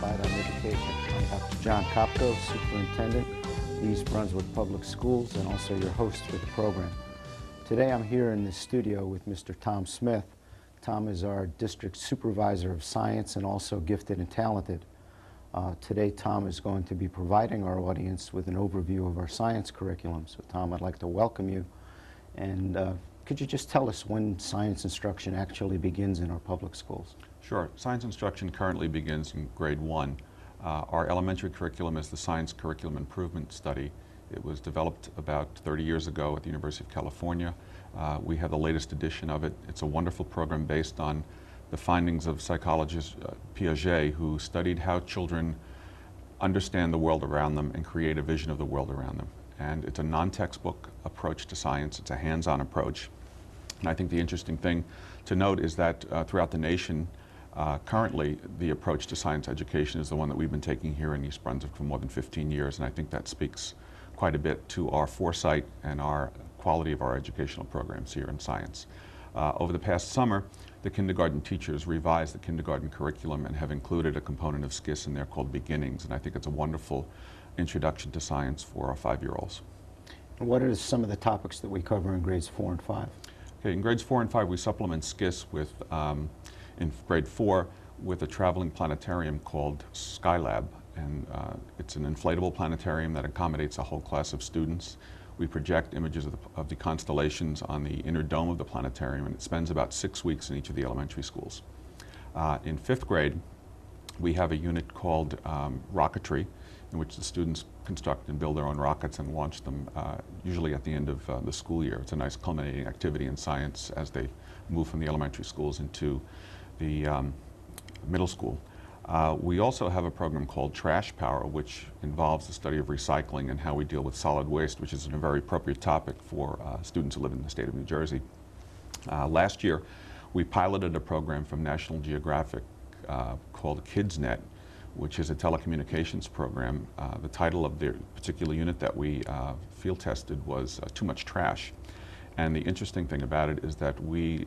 Insight on Education. I'm Dr. Jon Kopko, Superintendent, East Brunswick Public Schools, and also your host for the program. Today I'm here in the studio with Mr. Tom Smith. Tom is our District Supervisor of Science and also gifted and talented. Today Tom is going to be providing our audience with an overview of our science curriculum. So Tom, I'd like to welcome you. And could you just tell us when science instruction actually begins in our public schools? Sure. Science instruction currently begins in grade 1. Our elementary curriculum is the Science Curriculum Improvement Study. It was developed about 30 years ago at the University of California. We have the latest edition of it. It's a wonderful program based on the findings of psychologist Piaget, who studied how children understand the world around them and create a vision of the world around them. And it's a non-textbook approach to science. It's a hands-on approach. And I think the interesting thing to note is that throughout the nation, currently, the approach to science education is the one that we've been taking here in East Brunswick for more than 15 years, and I think that speaks quite a bit to our foresight and our quality of our educational programs here in science. Over the past summer, the kindergarten teachers revised the kindergarten curriculum and have included a component of SCIS in there called Beginnings, and I think it's a wonderful introduction to science for our 5-year-olds. And what are some of the topics that we cover in grades 4 and 5? Okay, in grades 4 and 5, we supplement SCIS with in grade 4 with a traveling planetarium called Skylab, and it's an inflatable planetarium that accommodates a whole class of students. We project images of the constellations on the inner dome of the planetarium, and it spends about 6 weeks in each of the elementary schools. In 5th grade, we have a unit called Rocketry, in which the students construct and build their own rockets and launch them, usually at the end of the school year. It's a nice culminating activity in science as they move from the elementary schools into the middle school. We also have a program called Trash Power, which involves the study of recycling and how we deal with solid waste, which is a very appropriate topic for students who live in the state of New Jersey. Last year, we piloted a program from National Geographic called KidsNet, which is a telecommunications program. The title of the particular unit that we field tested was Too Much Trash. And the interesting thing about it is that we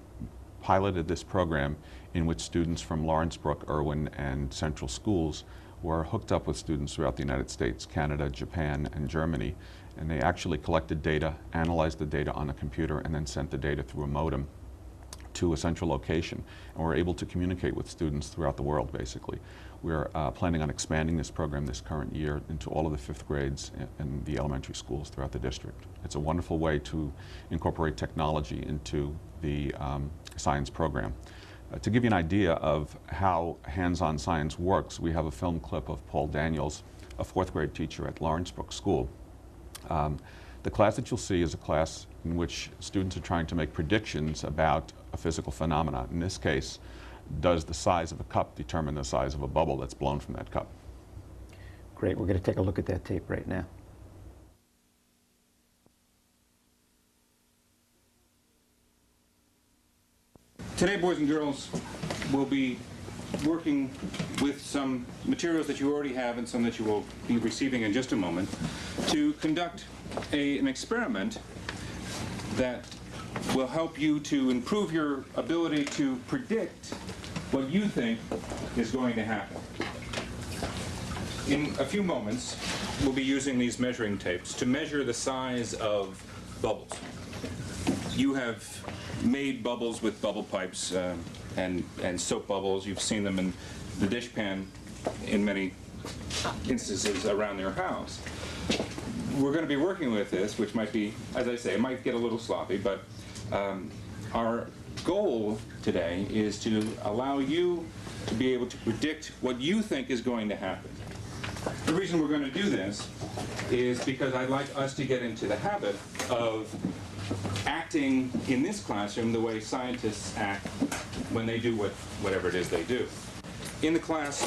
piloted this program in which students from Lawrenceburg, Irwin, and Central schools were hooked up with students throughout the United States, Canada, Japan, and Germany. And they actually collected data, analyzed the data on a computer, and then sent the data through a modem to a central location. And we're able to communicate with students throughout the world, basically. We're planning on expanding this program this current year into all of the 5th grades in the elementary schools throughout the district. It's a wonderful way to incorporate technology into the science program. To give you an idea of how hands-on science works, we have a film clip of Paul Daniels, a 4th grade teacher at Lawrenceburg School. The class that you'll see is a class in which students are trying to make predictions about a physical phenomenon. In this case, does the size of a cup determine the size of a bubble that's blown from that cup? Great, we're going to take a look at that tape right now. Today, boys and girls, we'll be working with some materials that you already have and some that you will be receiving in just a moment to conduct an experiment that will help you to improve your ability to predict what you think is going to happen. In a few moments, we'll be using these measuring tapes to measure the size of bubbles. You have made bubbles with bubble pipes and soap bubbles. You've seen them in the dishpan in many instances around your house. We're going to be working with this, which might be, as I say, it might get a little sloppy, but our goal today is to allow you to be able to predict what you think is going to happen. The reason we're going to do this is because I'd like us to get into the habit of acting in this classroom the way scientists act when they do whatever it is they do. In the class,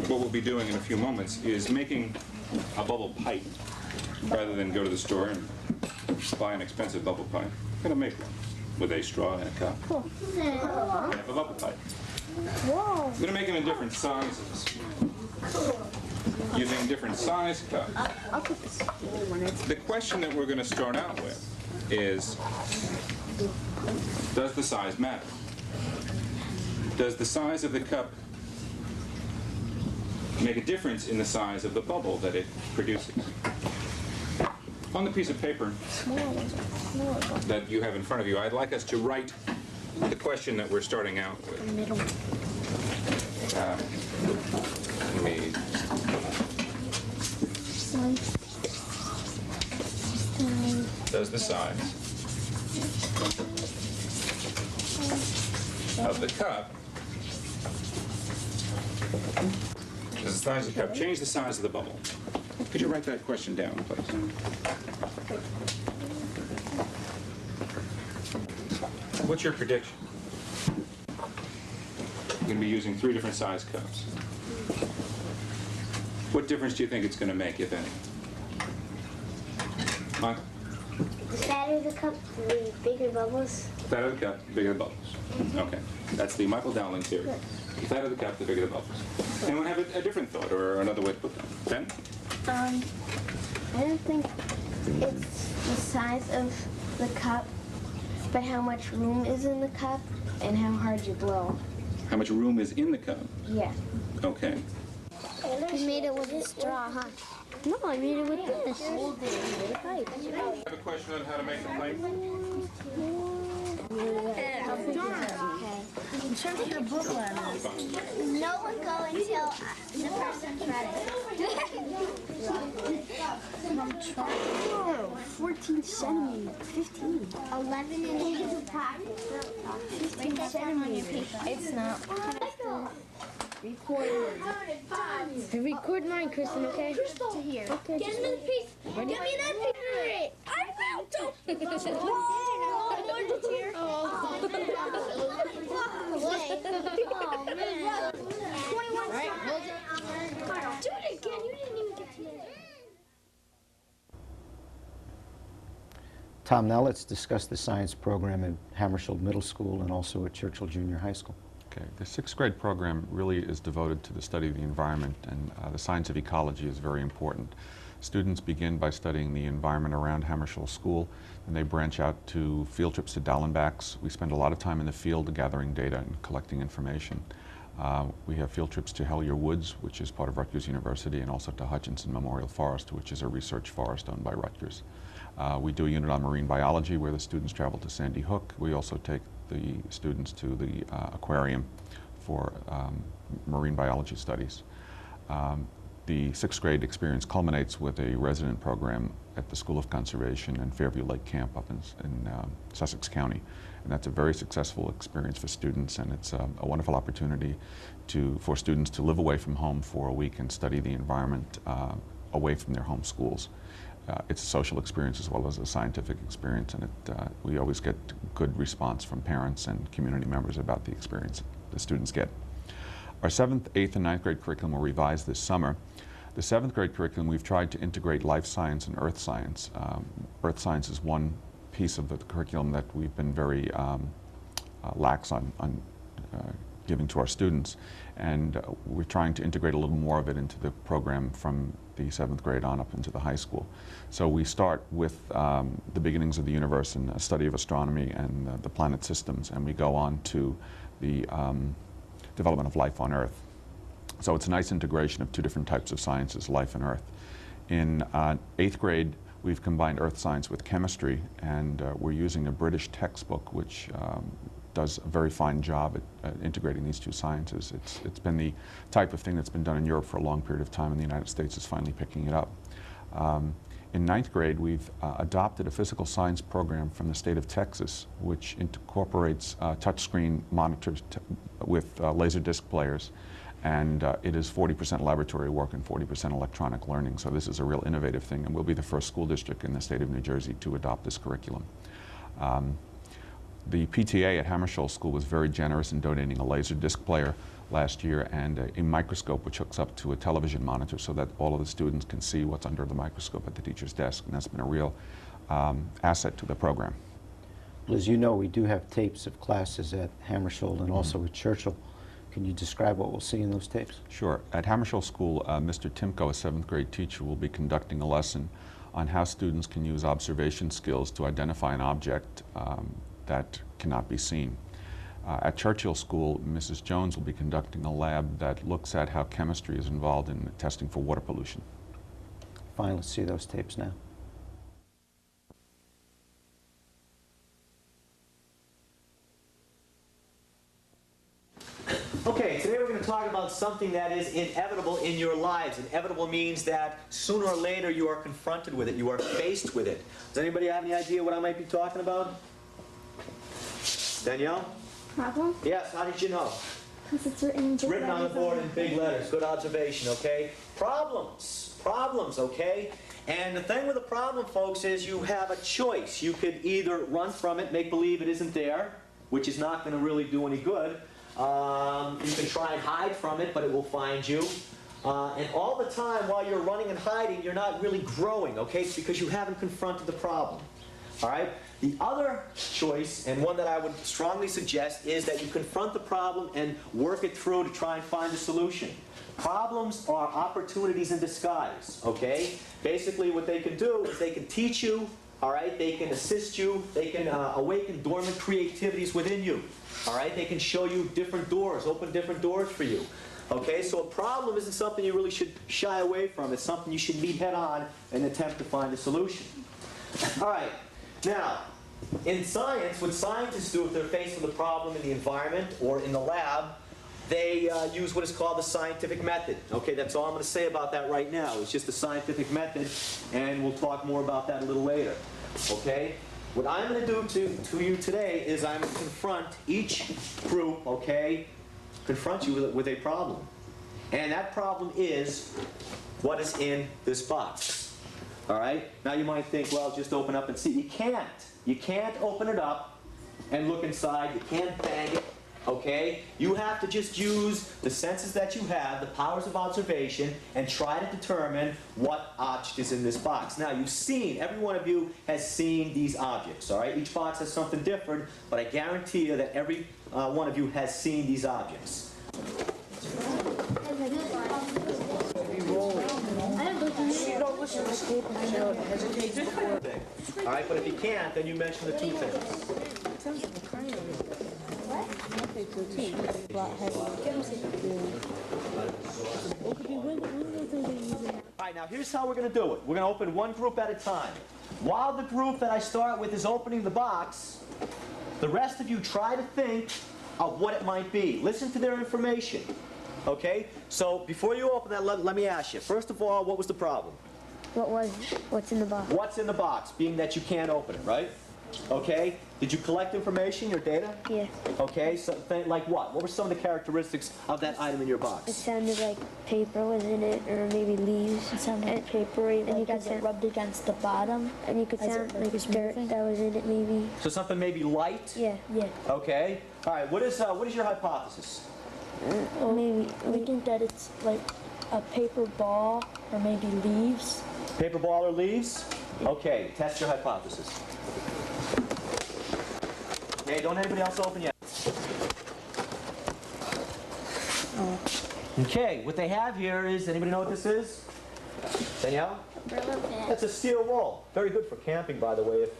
what we'll be doing in a few moments is making a bubble pipe rather than go to the store and buy an expensive bubble pipe. I'm going to make one with a straw and a cup. Cool. And have a bubble pipe. Whoa. I'm going to make them in different sizes. Using different size cups. I'll put this one. The question that we're going to start out with is, does the size matter? Does the size of the cup make a difference in the size of the bubble that it produces. On the piece of paper that you have in front of you, I'd like us to write the question that we're starting out with. Let me... Does the size of the cup, does the size of the cup change the size of the bubble? Could you write that question down, please? What's your prediction? You're going to be using 3 different size cups. What difference do you think it's going to make, if any? Michael? The fatter the cup, the bigger bubbles. The fatter the cup, the bigger the bubbles. Okay. That's the Michael Dowling theory. The fatter the cup, the bigger the bubbles. Anyone have a different thought or another way to put that? Ben? I don't think it's the size of the cup, but how much room is in the cup and how hard you blow. How much room is in the cup? Yeah. Okay. You made it with a straw, huh? No, I made it with this. I have a question on how to make the pipe. Search your booklet. No one go until the person's ready. 14 centimeters, 15. 11 inches of pack. 15 centimeters. It's not. Record mine, Kristen, okay? To here. Okay, Get me the piece. Get me that piece. I found it. Oh, man. 21 Right, hold Do it again. You didn't even get to it. Tom, now let's discuss the science program at Hammersholt Middle School and also at Churchill Junior High School. Okay, the 6th grade program really is devoted to the study of the environment, and the science of ecology is very important. Students begin by studying the environment around Hammersholt School, and they branch out to field trips to Dallenbachs. We spend a lot of time in the field gathering data and collecting information. We have field trips to Hellier Woods, which is part of Rutgers University, and also to Hutchinson Memorial Forest, which is a research forest owned by Rutgers. We do a unit on marine biology where the students travel to Sandy Hook. We also take the students to the aquarium for marine biology studies. The 6th grade experience culminates with a resident program at the School of Conservation and Fairview Lake Camp up in Sussex County. And that's a very successful experience for students, and it's a wonderful opportunity for students to live away from home for a week and study the environment away from their home schools. It's a social experience as well as a scientific experience, and we always get good response from parents and community members about the experience the students get. Our 7th, 8th, and 9th grade curriculum will revise this summer. The 7th grade curriculum, we've tried to integrate life science and earth science. Earth science is one piece of the curriculum that we've been very lax on giving to our students, and we're trying to integrate a little more of it into the program from the 7th grade on up into the high school. So we start with the beginnings of the universe and a study of astronomy and the planet systems, and we go on to the development of life on Earth. So it's a nice integration of 2 different types of sciences, life and Earth. In 8th grade, we've combined earth science with chemistry, and we're using a British textbook which does a very fine job at integrating these 2 sciences. It's been the type of thing that's been done in Europe for a long period of time, and the United States is finally picking it up. In 9th grade, we've adopted a physical science program from the state of Texas, which incorporates touchscreen monitors with laser disc players, and it is 40% laboratory work and 40% electronic learning. So this is a real innovative thing, and we'll be the first school district in the state of New Jersey to adopt this curriculum. The PTA at Hammersholt School was very generous in donating a laser disc player last year and a microscope which hooks up to a television monitor so that all of the students can see what's under the microscope at the teacher's desk, and that's been a real asset to the program. Well, as you know, we do have tapes of classes at Hammersholt and also at Churchill. Can you describe what we'll see in those tapes? Sure. At Hammersholt School, Mr. Timko, a 7th grade teacher, will be conducting a lesson on how students can use observation skills to identify an object that cannot be seen. At Churchill School, Mrs. Jones will be conducting a lab that looks at how chemistry is involved in testing for water pollution. Fine, let's see those tapes now. Okay, today we're going to talk about something that is inevitable in your lives. Inevitable means that sooner or later you are confronted with it, you are faced with it. Does anybody have any idea what I might be talking about? Danielle? Problem? Yes, how did you know? Because it's written in It's written on the board in big letters. Good observation, okay? Problems. Problems, okay? And the thing with a problem, folks, is you have a choice. You could either run from it, make believe it isn't there, which is not going to really do any good. You can try and hide from it, but it will find you. And all the time while you're running and hiding, you're not really growing, okay? It's because you haven't confronted the problem. All right? The other choice, and one that I would strongly suggest, is that you confront the problem and work it through to try and find a solution. Problems are opportunities in disguise, okay? Basically what they can do is they can teach you, all right? They can assist you. They can awaken dormant creativities within you, all right? They can show you different doors, open different doors for you. Okay, so a problem isn't something you really should shy away from. It's something you should meet head on and attempt to find a solution. All right. Now, in science, what scientists do if they're faced with a problem in the environment or in the lab, they use what is called the scientific method. Okay, that's all I'm going to say about that right now. It's just the scientific method, and we'll talk more about that a little later. Okay? What I'm going to do to you today is I'm going to confront each group, okay, confront you with a problem. And that problem is what is in this box. All right? Now you might think, well, just open up and see. You can't. You can't open it up and look inside. You can't bang it. Okay? You have to just use the senses that you have, the powers of observation, and try to determine what object is in this box. Now, you've seen, every one of you has seen these objects. All right? Each box has something different, but I guarantee you that every one of you has seen these objects. All right, but if you can't, then you mention the two things. All right, now here's how we're going to do it. We're going to open one group at a time. While the group that I start with is opening the box, the rest of you try to think of what it might be. Listen to their information. Okay? So before you open that, let me ask you. First of all, what was the problem? What's in the box? What's in the box, being that you can't open it, right? Okay? Did you collect information, your data? Yeah. Okay, so like what? What were some of the characteristics of that item in your It box? sounded like paper was in it, or maybe leaves. It sounded papery, and you like could as it sound, rubbed against the bottom. and you could as it sound like was dirt moving. that was in it, maybe. So something maybe light? Yeah. Yeah. Okay. All right, what is your hypothesis? Well, Maybe we think that it's like a paper ball or maybe leaves. Paper ball or leaves? Okay, test your hypothesis. Okay, don't anybody else open yet. Okay, what they have here is, anybody know what this is? Danielle? That's a steel wool. Very good for camping, by the way, if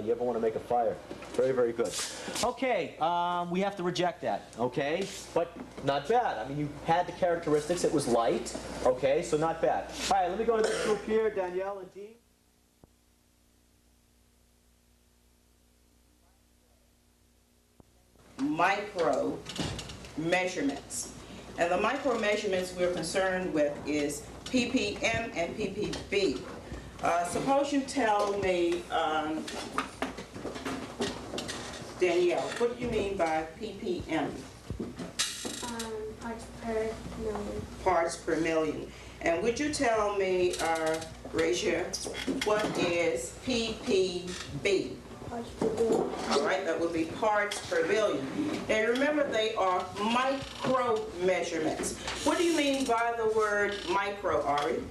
you ever want to make a fire. Very, very good. Okay, we have to reject that, okay? But not bad. I mean, you had the characteristics. It was light, okay? So not bad. All right, let me go to this group here, Danielle and Dean. Micro measurements. And the micro measurements we're concerned with is ppm and ppb. Suppose you tell me, Danielle, what do you mean by ppm? Parts per million. Parts per million. And would you tell me, Rachel, what is ppb? Parts per billion. All right, that would be parts per billion. And remember, they are micro measurements. What do you mean by the word micro, Ari?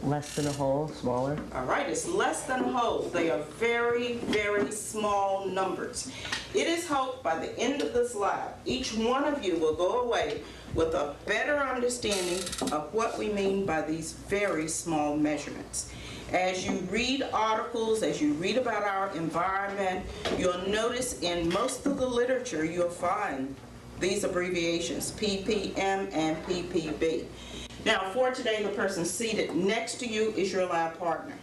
Less than a whole, smaller. All right, it's less than a whole. They are very, very small numbers. It is hoped by the end of this lab, each one of you will go away with a better understanding of what we mean by these very small measurements. As you read articles, as you read about our environment, you'll notice in most of the literature you'll find these abbreviations, PPM and PPB. Now, for today, the person seated next to you is your lab partner.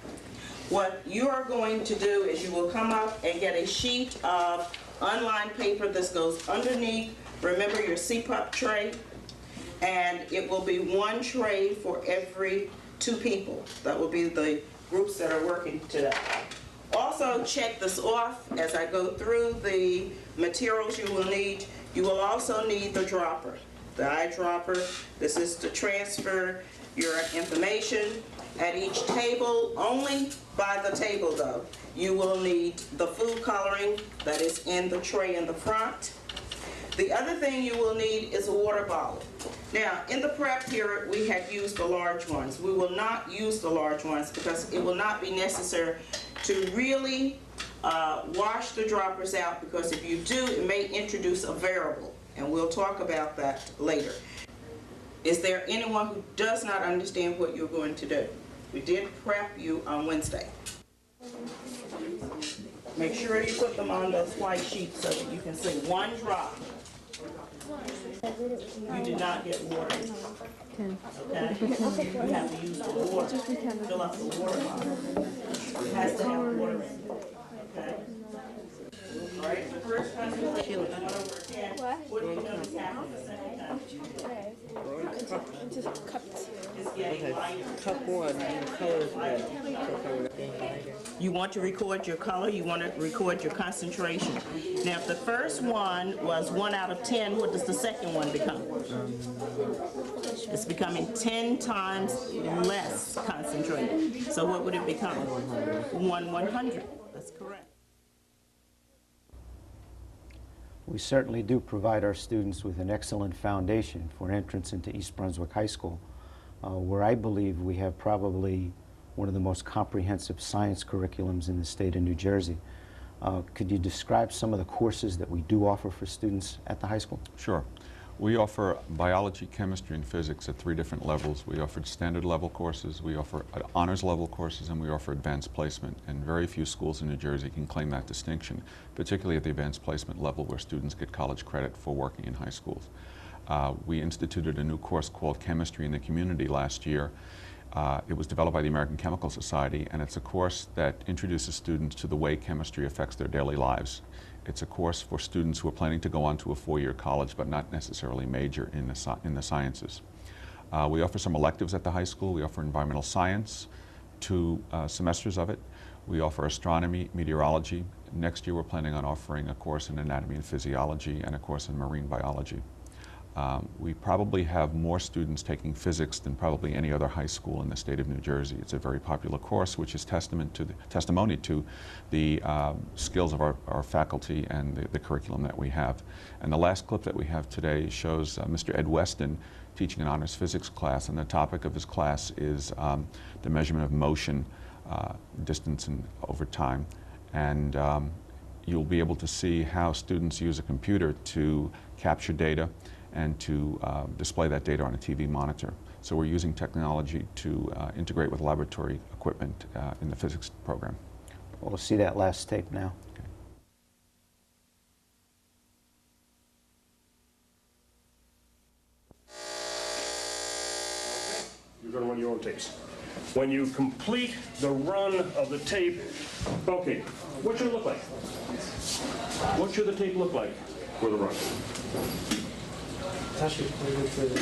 What you are going to do is you will come up and get a sheet of unlined paper. This goes underneath, remember, your CPUP tray, and it will be one tray for every 2 people. That will be the groups that are working today. Also, check this off as I go through the materials you will need. You will also need the dropper, the eyedropper. This is to transfer your information at each table. Only by the table, though. You will need the food coloring that is in the tray in the front. The other thing you will need is a water bottle. Now, in the prep period, we have used the large ones. We will not use the large ones because it will not be necessary to really wash the droppers out, because if you do, it may introduce a variable, and we'll talk about that later. Is there anyone who does not understand what you're going to do? We did prep you on Wednesday. Make sure you put them on those white sheets so that you can see one drop. You did not get water. Okay? You have to use the water. Fill up the water bottle. It has to have water in it. Okay? All right, the first concentration, 1 over 10. What do you notice happened the second time? It's getting lighter. Cup 1, You want to record your color, you want to record your concentration. Now, if the first one was 1 out of 10, what does the second one become? It's becoming 10 times less concentrated. So what would it become? 1/100. That's correct. We certainly do provide our students with an excellent foundation for entrance into East Brunswick High School, where I believe we have probably one of the most comprehensive science curriculums in the state of New Jersey. Could you describe some of the courses that we do offer for students at the high school? Sure. We offer biology, chemistry, and physics at 3 different levels. We offer standard level courses, we offer honors level courses, and we offer advanced placement. And very few schools in New Jersey can claim that distinction, particularly at the advanced placement level where students get college credit for working in high schools. We instituted a new course called Chemistry in the Community last year. It was developed by the American Chemical Society, and it's a course that introduces students to the way chemistry affects their daily lives. It's a course for students who are planning to go on to a 4-year college but not necessarily major in the sciences. We offer some electives at the high school. We offer environmental science, 2 semesters of it. We offer astronomy, meteorology. Next year we're planning on offering a course in anatomy and physiology and a course in marine biology. We probably have more students taking physics than probably any other high school in the state of New Jersey. It's a very popular course, which is testimony to the skills of our faculty and the curriculum that we have. And the last clip that we have today shows Mr. Ed Weston teaching an honors physics class, and the topic of his class is the measurement of motion, distance, and over time. And you'll be able to see how students use a computer to capture data and to display that data on a TV monitor. So we're using technology to integrate with laboratory equipment in the physics program. We'll see that last tape now. Okay. You're going to run your own tapes. When you complete the run of the tape, okay, what should it look like? What should the tape look like for the run? That should get further.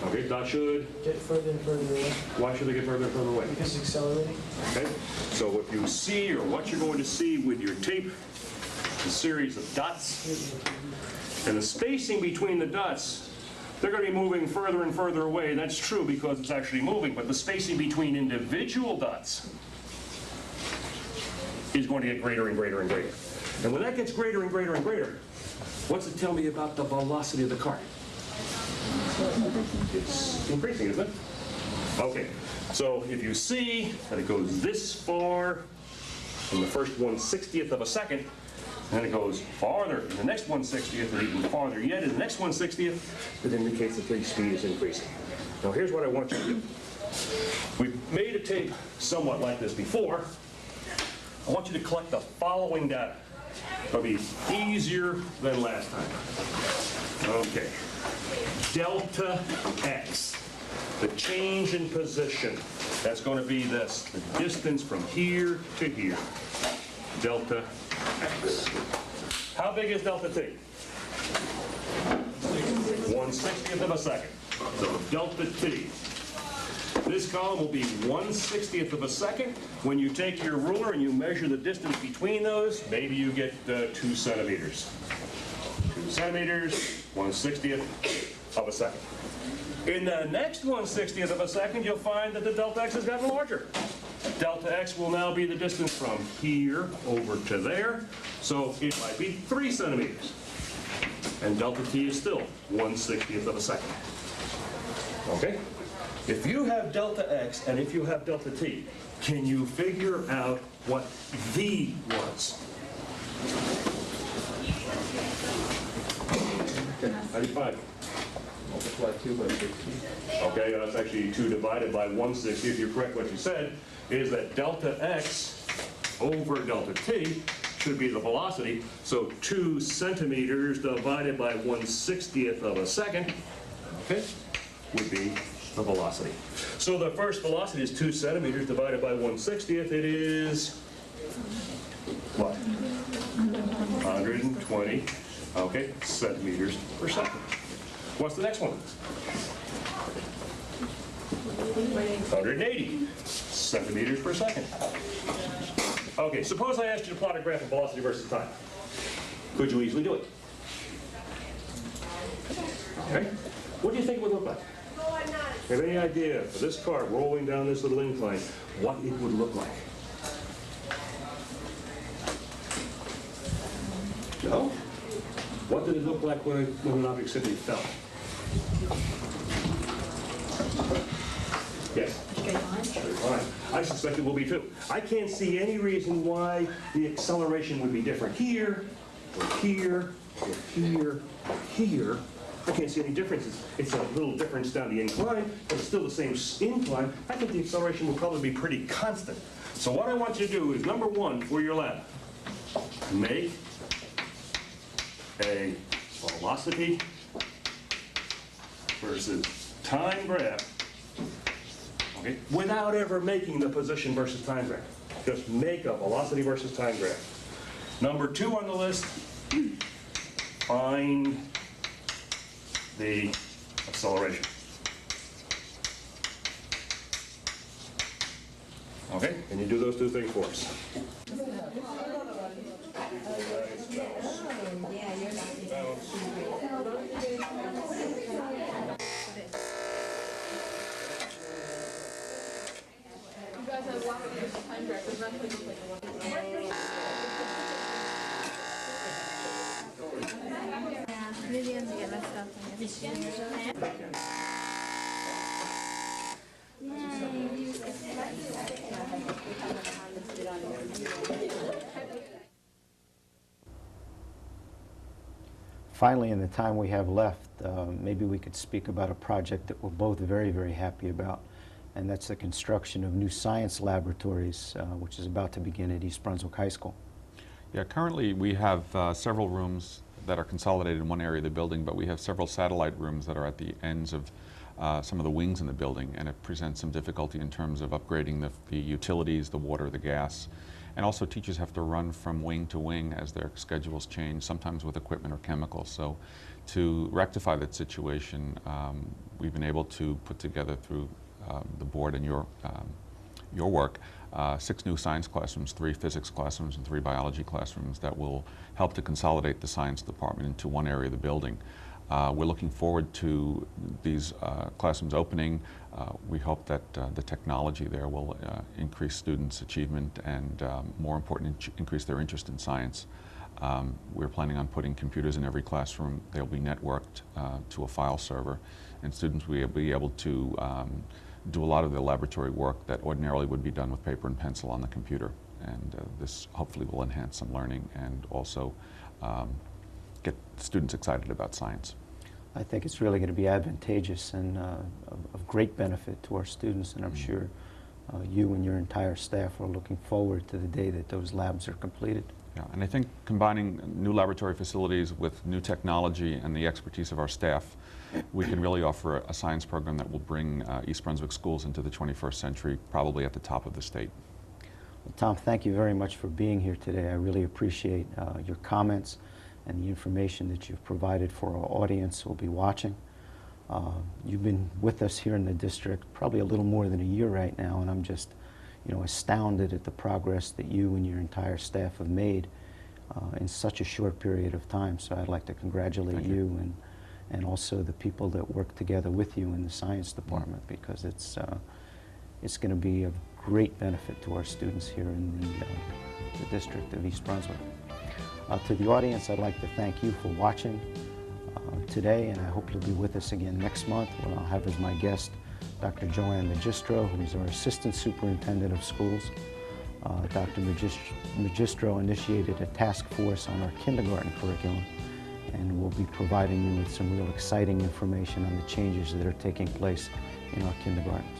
Okay, that should. Get further and further away. Why should they get further and further away? Because it's accelerating. Okay, so if you see, or what you're going to see with your tape, a series of dots, and the spacing between the dots, they're going to be moving further and further away. That's true because it's actually moving, but the spacing between individual dots is going to get greater and greater and greater. And when that gets greater and greater and greater, what's it tell me about the velocity of the car? It's increasing, isn't it? Okay, so if you see that it goes this far in the first 1/60th of a second, and then it goes farther in the next 1/60th, and even farther yet in the next 1/60th, it indicates that the speed is increasing. Now here's what I want you to do. We've made a tape somewhat like this before. I want you to collect the following data. It'll be easier than last time. Okay. Delta X, the change in position. That's going to be this, the distance from here to here. Delta X. How big is delta T? 1/60th of a second. So delta T. This column will be 1/60th of a second. When you take your ruler and you measure the distance between those, maybe you get 2 centimeters. 2 centimeters, 1/60th of a second. In the next 1/60th of a second, you'll find that the delta X has gotten larger. Delta X will now be the distance from here over to there, so it might be 3 centimeters. And delta T is still 1/60th of a second. Okay? If you have delta X and if you have delta T, can you figure out what V was? 95. Multiply 2 by 16. Okay, that's actually 2 divided by 1/60. If you're correct, what you said is that delta X over delta T should be the velocity. So 2 centimeters divided by 1/60th of a second, okay, would be the velocity. So the first velocity is 2 centimeters divided by 1/60th. It is what? 120, okay, centimeters per second. What's the next one? 180 centimeters per second. Okay, suppose I asked you to plot a graph of velocity versus time. Could you easily do it? Okay. What do you think it would look like? Have any idea for this car rolling down this little incline, what it would look like? No? What did it look like when an object simply fell? Yes? Straight line. I suspect it will be too. I can't see any reason why the acceleration would be different here, or here, or here, or here. I can't see any differences. It's a little difference down the incline, but it's still the same incline. I think the acceleration will probably be pretty constant. So what I want you to do is, number 1, for your lab, make a velocity versus time graph, okay, without ever making the position versus time graph. Just make a velocity versus time graph. Number 2 on the list, find the acceleration. Okay, can you do those 2 things for us? Maybe I'm gonna get messed up. Finally, in the time we have left, maybe we could speak about a project that we're both very, very happy about, and that's the construction of new science laboratories, which is about to begin at East Brunswick High School. Yeah, currently we have several rooms that are consolidated in one area of the building, but we have several satellite rooms that are at the ends of some of the wings in the building, and it presents some difficulty in terms of upgrading the utilities, the water, the gas. And also teachers have to run from wing to wing as their schedules change, sometimes with equipment or chemicals. So to rectify that situation, we've been able to put together through the board and your work, 6 new science classrooms, 3 physics classrooms, and 3 biology classrooms that will help to consolidate the science department into one area of the building. We're looking forward to these classrooms opening. We hope that the technology there will increase students' achievement and, more important, increase their interest in science. We're planning on putting computers in every classroom. They'll be networked to a file server, and students will be able to do a lot of the laboratory work that ordinarily would be done with paper and pencil on the computer. And this hopefully will enhance some learning and also get students excited about science. I think it's really going to be advantageous and of great benefit to our students, and I'm sure you and your entire staff are looking forward to the day that those labs are completed. Yeah, and I think combining new laboratory facilities with new technology and the expertise of our staff, we can really offer a science program that will bring East Brunswick schools into the 21st century, probably at the top of the state. Well, Tom, thank you very much for being here today. I really appreciate your comments and the information that you've provided for our audience who will be watching. You've been with us here in the district probably a little more than a year right now, and I'm just astounded at the progress that you and your entire staff have made in such a short period of time. So I'd like to congratulate you and also the people that work together with you in the science department, because it's going to be of great benefit to our students here in the district of East Brunswick. To the audience, I'd like to thank you for watching today, and I hope you'll be with us again next month, when I'll have as my guest Dr. Joanne Magistro, who's our Assistant Superintendent of Schools. Dr. Magistro initiated a task force on our kindergarten curriculum, and we'll be providing you with some real exciting information on the changes that are taking place in our kindergartens.